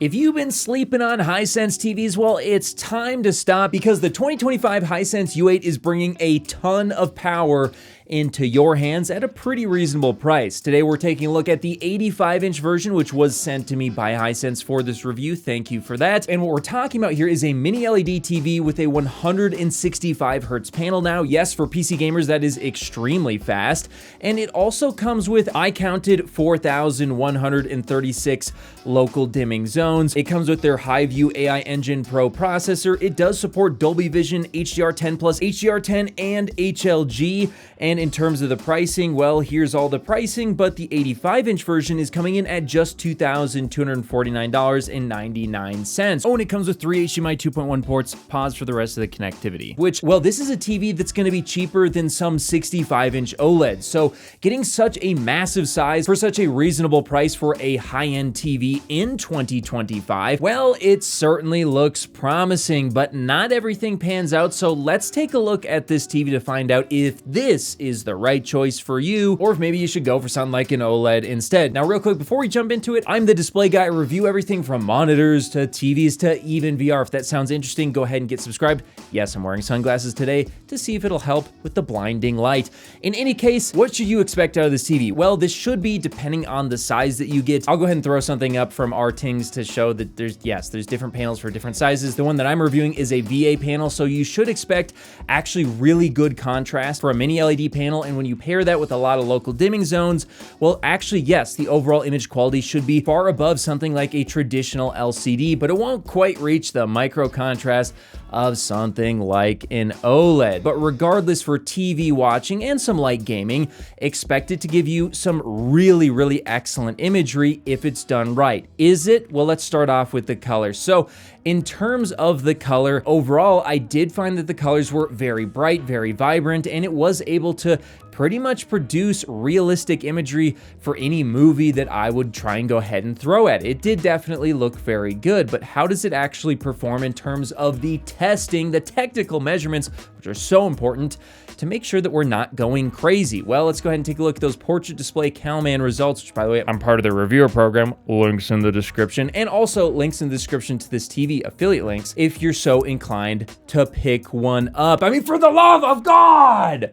If you've been sleeping on Hisense TVs, well, it's time to stop because the 2025 Hisense U8 is bringing a ton of power into your hands at a pretty reasonable price. Today, we're taking a look at the 85-inch version, which was sent to me by Hisense for this review. Thank you for that. And what we're talking about here is a mini LED TV with a 165 hertz panel. Now, yes, for PC gamers, that is extremely fast. And it also comes with, I counted, 4,136 local dimming zones. It comes with their HiView AI Engine Pro processor. It does support Dolby Vision, HDR10+, HDR10, and HLG. And in terms of the pricing, well, here's all the pricing, but the 85-inch version is coming in at just $2,249.99. Oh, and it comes with 3 HDMI 2.1 ports. Pause for the rest of the connectivity. Which, well, this is a TV that's going to be cheaper than some 65-inch OLEDs. So getting such a massive size for such a reasonable price for a high-end TV in 2025, well, it certainly looks promising, but not everything pans out. So let's take a look at this TV to find out if this is the right choice for you, or if maybe you should go for something like an OLED instead. Now, real quick, before we jump into it, I'm the display guy. I review everything from monitors to TVs to even VR. If that sounds interesting, go ahead and get subscribed. Yes, I'm wearing sunglasses today to see if it'll help with the blinding light. In any case, what should you expect out of this TV? Well, this should be depending on the size that you get. I'll go ahead and throw something up from Rtings to show that there's different panels for different sizes. The one that I'm reviewing is a VA panel, so you should expect actually really good contrast for a mini LED panel, and when you pair that with a lot of local dimming zones, well, actually, yes, the overall image quality should be far above something like a traditional LCD, but it won't quite reach the micro contrast of something like an OLED. But regardless, for TV watching and some light gaming, expect it to give you some really, really excellent imagery if it's done right. Is it? Well, let's start off with the color. So in terms of the color, overall, I did find that the colors were very bright, very vibrant, and it was able to pretty much produce realistic imagery for any movie that I would try and go ahead and throw at. It did definitely look very good, but how does it actually perform in terms of the testing, the technical measurements, which are so important to make sure that we're not going crazy? Well, let's go ahead and take a look at those portrait display CalMAN results, which, by the way, I'm part of the reviewer program. Links in the description, and also links in the description to this TV affiliate links if you're so inclined to pick one up. I mean, for the love of God!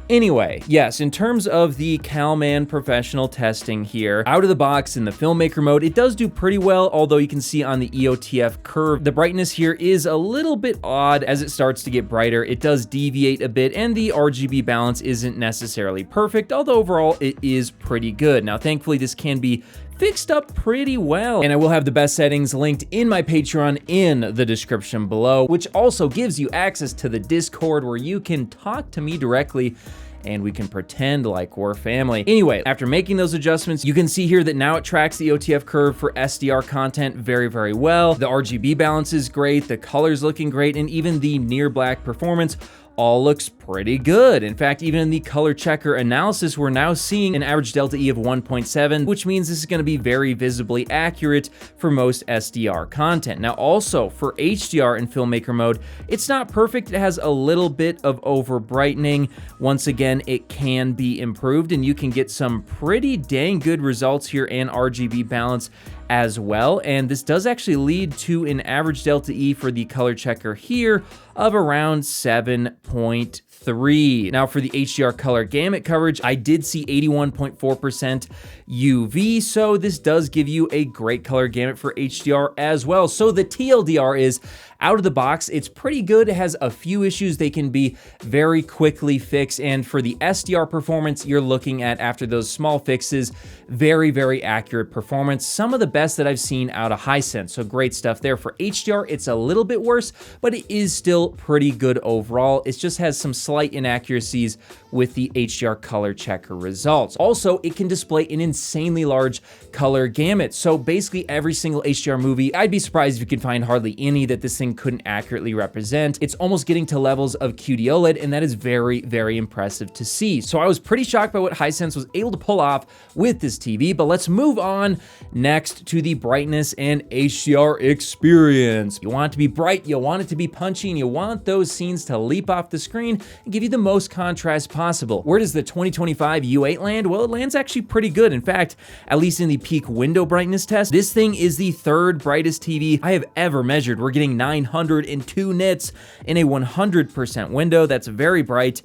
Anyway, yes, in terms of the CalMAN professional testing here, out of the box in the Filmmaker mode, it does do pretty well, although you can see on the EOTF curve, the brightness here is a little bit odd as it starts to get brighter. It does deviate a bit, and the RGB balance isn't necessarily perfect, although overall it is pretty good. Now, thankfully, this can be fixed up pretty well, and I will have the best settings linked in my Patreon in the description below, which also gives you access to the Discord where you can talk to me directly and we can pretend like we're family. Anyway, after making those adjustments, you can see here that now it tracks the EOTF curve for SDR content very, very well. The RGB balance is great, the color's looking great, and even the near black performance all looks pretty good. In fact, even in the color checker analysis, we're now seeing an average delta E of 1.7, which means this is going to be very visibly accurate for most SDR content. Now, also for HDR in Filmmaker mode, it's not perfect. It has a little bit of over brightening. Once again, it can be improved, and you can get some pretty dang good results here and RGB balance as well. And this does actually lead to an average delta E for the color checker here of around 7.3. Now, for the HDR color gamut coverage, I did see 81.4% UV, so this does give you a great color gamut for HDR as well. So the TLDR is, out of the box, it's pretty good. It has a few issues they can be very quickly fixed, and for the SDR performance, you're looking at, after those small fixes, very, very accurate performance. Some of the best that I've seen out of Hisense, so great stuff there. For HDR, it's a little bit worse, but it is still pretty good overall. It just has some slight inaccuracies with the HDR color checker results. Also, it can display an insanely large color gamut. So basically every single HDR movie, I'd be surprised if you could find hardly any that this thing couldn't accurately represent. It's almost getting to levels of QD-OLED, and that is very, very impressive to see. So I was pretty shocked by what Hisense was able to pull off with this TV, but let's move on next to the brightness and HDR experience. You want it to be bright, you want it to be punchy, and you want those scenes to leap off the screen and give you the most contrast possible. Where does the 2025 U8 land? Well, it lands actually pretty good. In fact, at least in the peak window brightness test, this thing is the third brightest TV I have ever measured. We're getting 902 nits in a 100% window. That's very bright.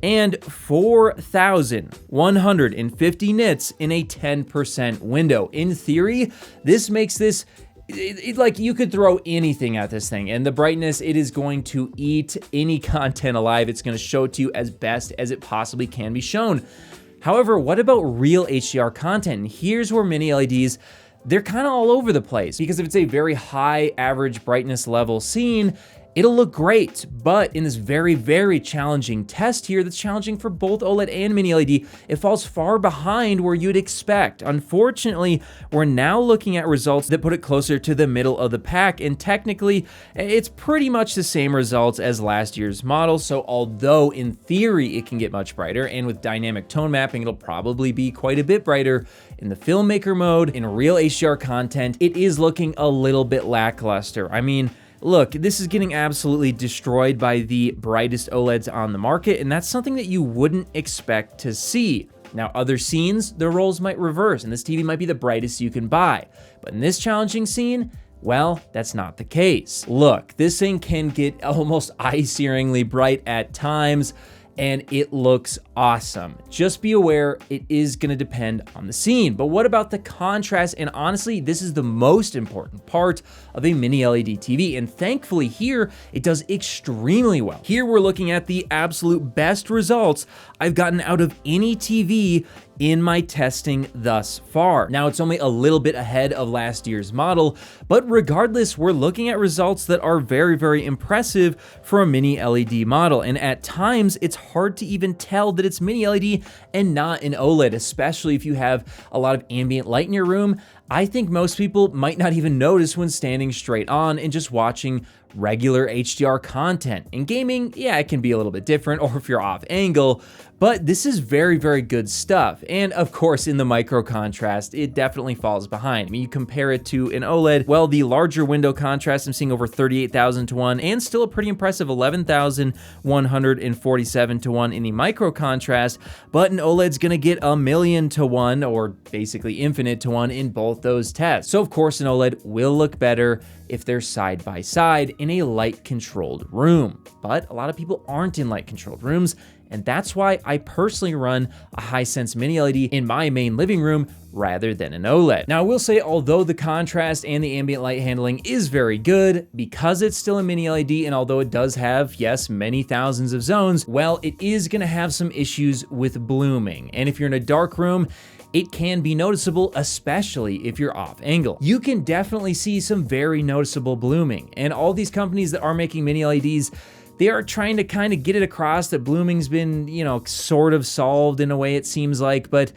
And 4,150 nits in a 10% window. In theory, this makes this like you could throw anything at this thing, and the brightness, it is going to eat any content alive. It's going to show it to you as best as it possibly can be shown. However, what about real HDR content? And here's where mini LEDs, they're kind of all over the place, because if it's a very high average brightness level scene, it'll look great, but in this very, very challenging test here that's challenging for both OLED and mini LED, it falls far behind where you'd expect. Unfortunately, we're now looking at results that put it closer to the middle of the pack, and technically, it's pretty much the same results as last year's model. So although in theory it can get much brighter, and with dynamic tone mapping, it'll probably be quite a bit brighter, in the Filmmaker Mode, in real HDR content, it is looking a little bit lackluster. I mean, look, this is getting absolutely destroyed by the brightest OLEDs on the market, and that's something that you wouldn't expect to see. Now, other scenes, the roles might reverse, and this TV might be the brightest you can buy. But in this challenging scene, well, that's not the case. Look, this thing can get almost eye-searingly bright at times, and it looks awesome. Just be aware, it is gonna depend on the scene. But what about the contrast? And honestly, this is the most important part of a mini LED TV. And thankfully here, it does extremely well. Here we're looking at the absolute best results I've gotten out of any TV in my testing thus far. Now, it's only a little bit ahead of last year's model, but regardless, we're looking at results that are very, very impressive for a mini LED model. And at times, it's hard to even tell that it's mini LED and not an OLED, especially if you have a lot of ambient light in your room. I think most people might not even notice when standing straight on and just watching regular HDR content. In gaming, yeah, it can be a little bit different, or if you're off angle, but this is very, very good stuff. And of course, in the micro contrast, it definitely falls behind. I mean, you compare it to an OLED, well, the larger window contrast, I'm seeing over 38,000 to 1, and still a pretty impressive 11,147 to 1 in the micro contrast, but an OLED's gonna get 1,000,000 to 1, or basically infinite to 1 in both those tests. So of course, an OLED will look better if they're side by side in a light controlled room. But a lot of people aren't in light controlled rooms, and that's why I personally run a Hisense mini LED in my main living room rather than an OLED. Now, I will say, although the contrast and the ambient light handling is very good, because it's still a mini LED, and although it does have, yes, many thousands of zones, well, it is gonna have some issues with blooming. And if you're in a dark room, it can be noticeable, especially if you're off angle. You can definitely see some very noticeable blooming, and all these companies that are making mini LEDs, they are trying to kind of get it across that blooming's been, you know, sort of solved in a way, it seems like, but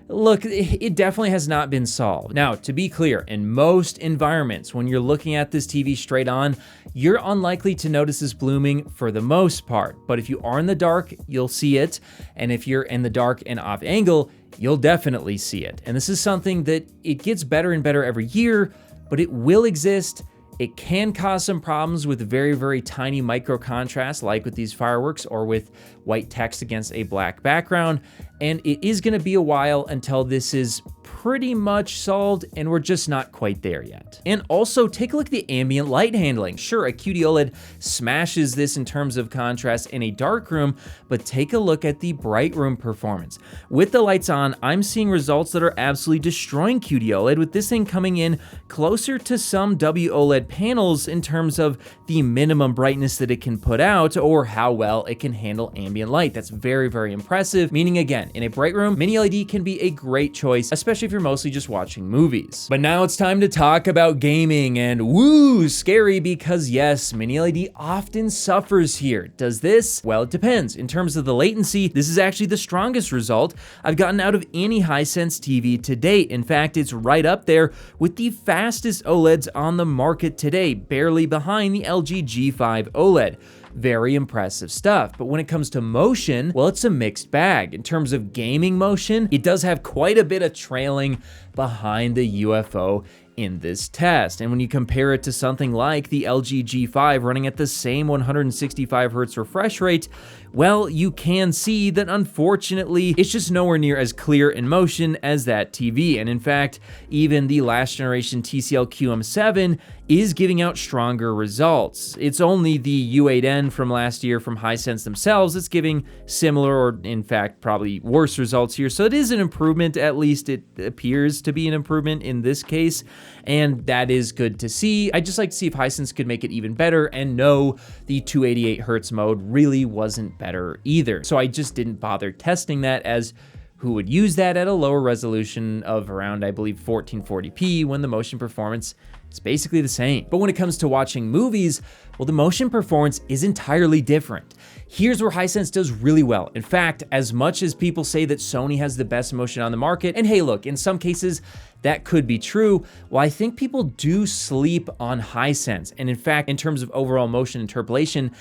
look, it definitely has not been solved. Now, to be clear, in most environments, when you're looking at this TV straight on, you're unlikely to notice this blooming for the most part. But if you are in the dark, you'll see it. And if you're in the dark and off angle, you'll definitely see it. And this is something that it gets better and better every year, but it will exist. It can cause some problems with very, very tiny micro contrast, like with these fireworks or with white text against a black background. And it is gonna be a while until this is pretty much solved, and we're just not quite there yet. And also, take a look at the ambient light handling. Sure, a QD OLED smashes this in terms of contrast in a dark room, but take a look at the bright room performance. With the lights on, I'm seeing results that are absolutely destroying QD OLED, with this thing coming in closer to some WOLED panels in terms of the minimum brightness that it can put out, or how well it can handle ambient light. That's very, very impressive, meaning again, in a bright room, mini LED can be a great choice, especially if you're mostly just watching movies. But now it's time to talk about gaming, and woo, scary, because yes, mini LED often suffers here. Does this? Well, it depends. In terms of the latency, this is actually the strongest result I've gotten out of any Hisense TV to date. In fact, it's right up there with the fastest OLEDs on the market today, barely behind the LG G5 OLED. Very impressive stuff. But when it comes to motion, well, it's a mixed bag. In terms of gaming motion, it does have quite a bit of trailing behind the UFO in this test. And when you compare it to something like the LG G5 running at the same 165 Hz refresh rate, well, you can see that unfortunately, it's just nowhere near as clear in motion as that TV. And in fact, even the last generation TCL QM7 is giving out stronger results. It's only the U8N from last year from Hisense themselves that's giving similar, or in fact, probably worse results here. So it is an improvement, at least it appears to be an improvement in this case, and that is good to see. I'd just like to see if Hisense could make it even better, and no, the 288 Hz mode really wasn't better either. So I just didn't bother testing that, as who would use that at a lower resolution of around, I believe, 1440p when the motion performance is basically the same. But when it comes to watching movies, well, the motion performance is entirely different. Here's where Hisense does really well. In fact, as much as people say that Sony has the best motion on the market, and hey, look, in some cases, that could be true, well, I think people do sleep on Hisense. And in fact, in terms of overall motion interpolation,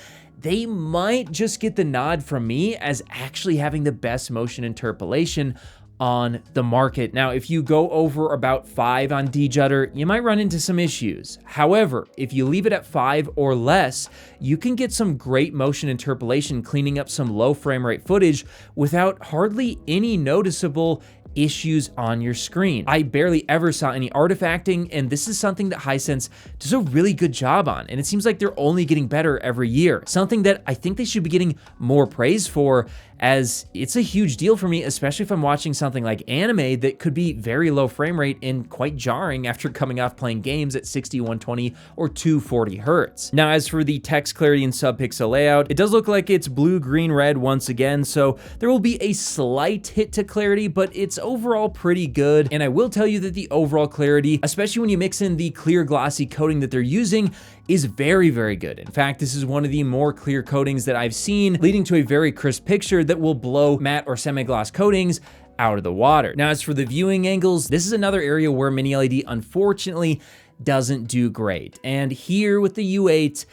they might just get the nod from me as actually having the best motion interpolation on the market. Now, if you go over about 5 on DJutter, you might run into some issues. However, if you leave it at 5 or less, you can get some great motion interpolation, cleaning up some low frame rate footage without hardly any noticeable issues on your screen. I barely ever saw any artifacting, and this is something that Hisense does a really good job on, and it seems like they're only getting better every year. Something that I think they should be getting more praise for, as it's a huge deal for me, especially if I'm watching something like anime that could be very low frame rate and quite jarring after coming off playing games at 60, 120, or 240 Hz. Now, as for the text clarity and subpixel layout, it does look like it's blue, green, red once again, so there will be a slight hit to clarity, but it's overall pretty good. And I will tell you that the overall clarity, especially when you mix in the clear glossy coating that they're using, is very, very good. In fact, this is one of the more clear coatings that I've seen, leading to a very crisp picture that will blow matte or semi-gloss coatings out of the water. Now, as for the viewing angles, this is another area where Mini LED unfortunately doesn't do great. And here with the U8,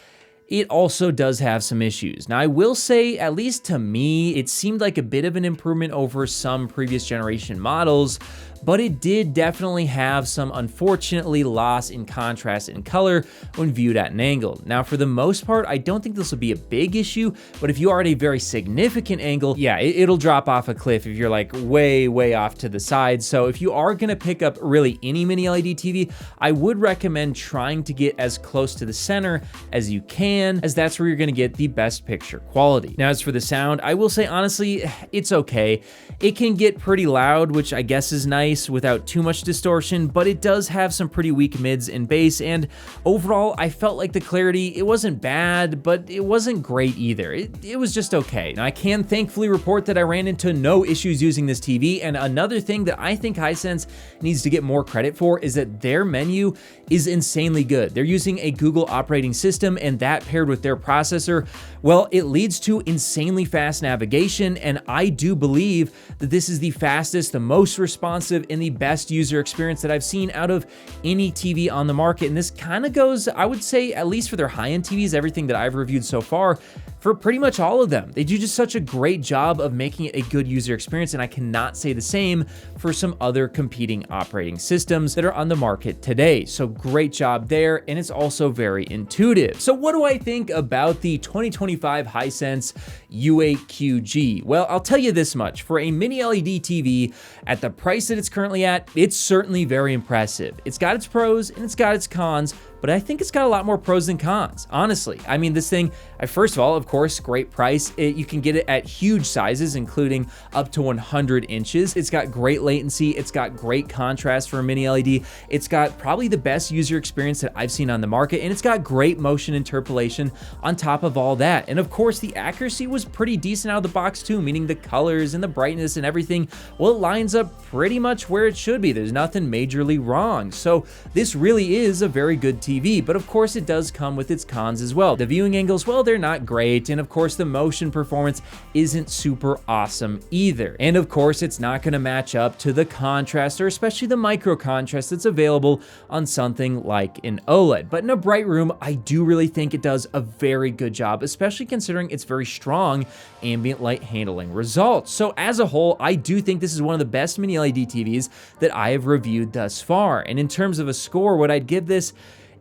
it also does have some issues. Now, I will say, at least to me, it seemed like a bit of an improvement over some previous generation models, but it did definitely have some, unfortunately, loss in contrast and color when viewed at an angle. Now, for the most part, I don't think this will be a big issue, but if you are at a very significant angle, yeah, it'll drop off a cliff if you're like way, way off to the side. So if you are gonna pick up really any Mini LED TV, I would recommend trying to get as close to the center as you can, as that's where you're gonna get the best picture quality. Now, as for the sound, I will say, honestly, it's okay. It can get pretty loud, which I guess is nice without too much distortion, but it does have some pretty weak mids and bass, and overall, I felt like the clarity, it wasn't bad, but it wasn't great either. It was just okay. Now, I can thankfully report that I ran into no issues using this TV, and another thing that I think Hisense needs to get more credit for is that their menu is insanely good. They're using a Google operating system, and that paired with their processor, well, it leads to insanely fast navigation, and I do believe that this is the fastest, the most responsive, and the best user experience that I've seen out of any TV on the market. And this kind of goes, I would say, at least for their high-end TVs, everything that I've reviewed so far, for pretty much all of them. They do just such a great job of making it a good user experience, and I cannot say the same for some other competing operating systems that are on the market today. So great job there, and it's also very intuitive. So what do I think about the 2025 Hisense U8QG? Well, I'll tell you this much. For a Mini LED TV, at the price that it's currently at, it's certainly very impressive. It's got its pros and it's got its cons, but I think it's got a lot more pros than cons, honestly. I mean, this thing, first of all, of course, great price. You can get it at huge sizes, including up to 100 inches. It's got great latency. It's got great contrast for a Mini LED. It's got probably the best user experience that I've seen on the market, and it's got great motion interpolation on top of all that. And of course, the accuracy was pretty decent out of the box too, meaning the colors and the brightness and everything, well, it lines up pretty much where it should be. There's nothing majorly wrong. So this really is a very good TV. TV, but of course it does come with its cons as well. The viewing angles, well, they're not great, and of course the motion performance isn't super awesome either. And of course it's not going to match up to the contrast, or especially the micro contrast that's available on something like an OLED. But in a bright room, I do really think it does a very good job, especially considering its very strong ambient light handling results. So as a whole, I do think this is one of the best mini LED TVs that I have reviewed thus far. And in terms of a score, what I'd give this,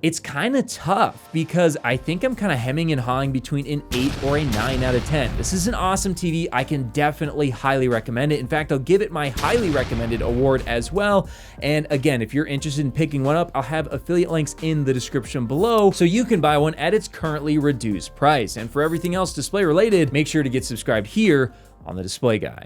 it's kind of tough because I think I'm kind of hemming and hawing between an 8 or a 9 out of 10. This is an awesome TV. I can definitely highly recommend it. In fact, I'll give it my highly recommended award as well. And again, if you're interested in picking one up, I'll have affiliate links in the description below so you can buy one at its currently reduced price. And for everything else display related, make sure to get subscribed here on The Display Guy.